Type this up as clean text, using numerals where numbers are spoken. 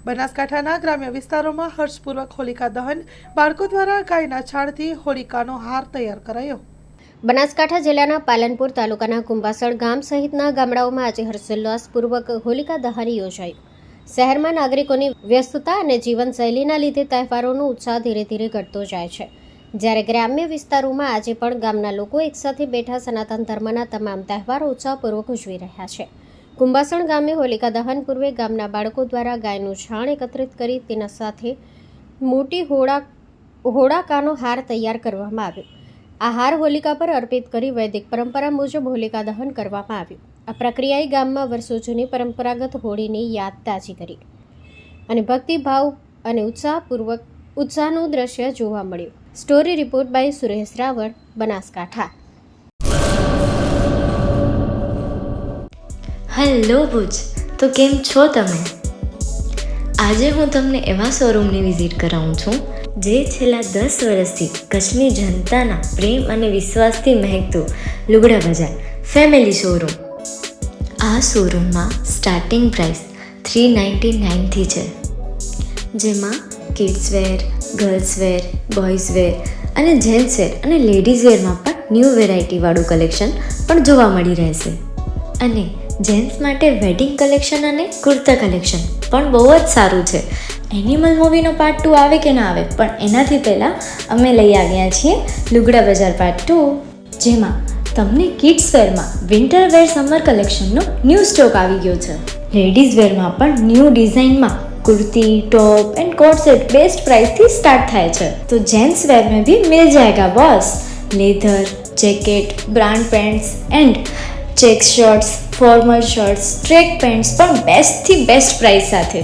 બનાસકાંઠાના ગ્રામ્ય વિસ્તારોમાં હર્ષપૂર્વક હોલિકા દહન, બાળકો દ્વારા ગાયના છાણથી હોલિકાનો હાર તૈયાર કરાયો. બનાસકાંઠા જિલ્લાના પાલનપુર તાલુકાના કુંભાસણ ગામ સહિતના ગામડાઓમાં આજે હર્ષોલ્લાસપૂર્વક હોલિકા દહન યોજાયું. શહેરમાં નાગરિકોની વ્યસ્તતા અને જીવનશૈલીના લીધે તહેવારોનો ઉત્સાહ ધીરે ધીરે ઘટતો જાય છે, જ્યારે ગ્રામ્ય વિસ્તારોમાં આજે પણ ગામના લોકો એકસાથે બેઠા સનાતન ધર્મના તમામ તહેવારો ઉત્સાહપૂર્વક ઉજવી રહ્યા છે. કુંભાસણ ગામે હોલિકા દહન પૂર્વે ગામના બાળકો દ્વારા ગાયનું છાણ એકત્રિત કરી તેના સાથે મોટી હોળાકાનો હાર તૈયાર કરવામાં આવ્યો. આ હાર હોલિકા પર અર્પિત કરી વૈદિક પરંપરા મુજબ હોલિકા દહન કરવામાં આવ્યું. આ પ્રક્રિયાએ ગામમાં વર્ષો જૂની પરંપરાગત હોળીની યાદ તાજી કરી અને ભક્તિભાવ અને ઉત્સાહનું દ્રશ્ય જોવા મળ્યું. Story report by Suresh Rawal, Banaskantha. Hello Bhuj, તો કેમ છો તમે? આજે હું તમને એવા શોરૂમની વિઝિટ કરાવું છું જે છેલ્લા 10 વર્ષથી કચ્છની જનતાના પ્રેમ અને વિશ્વાસથી મહેકતું લુગડા બજાર ફેમિલી શોરૂમ. આ શોરૂમમાં સ્ટાર્ટિંગ પ્રાઇસ 399થી છે, જેમાં kids wear, girls wear, boys wear અને જેન્ટ્સ વેર અને લેડીઝ વેરમાં પણ ન્યૂ વેરાયટીવાળું કલેક્શન પણ જોવા મળી રહેશે. અને જેન્ટ્સ માટે વેડિંગ કલેક્શન અને કુર્તા કલેક્શન પણ બહુ જ સારું છે. એનિમલ મૂવીનો પાર્ટ 2 આવે કે ના આવે, પણ એનાથી પહેલાં અમે લઈ આવ્યા છીએ લુગડા બજાર પાર્ટ 2, જેમાં તમને કિડ્સ વેરમાં વિન્ટર વેર સમર કલેક્શનનો ન્યૂ સ્ટોક આવી ગયો છે. લેડીઝ વેરમાં પણ ન્યૂ ડિઝાઇનમાં kurti, top and coat set best price थी स्टार्ट थाय छे. तो जेंट्स वेर में भी मिल जाएगा boss. Leather, jacket, brand pants and check shirts, formal shirts, track pants पर बेस्ट थी बेस्ट प्राइस साथे.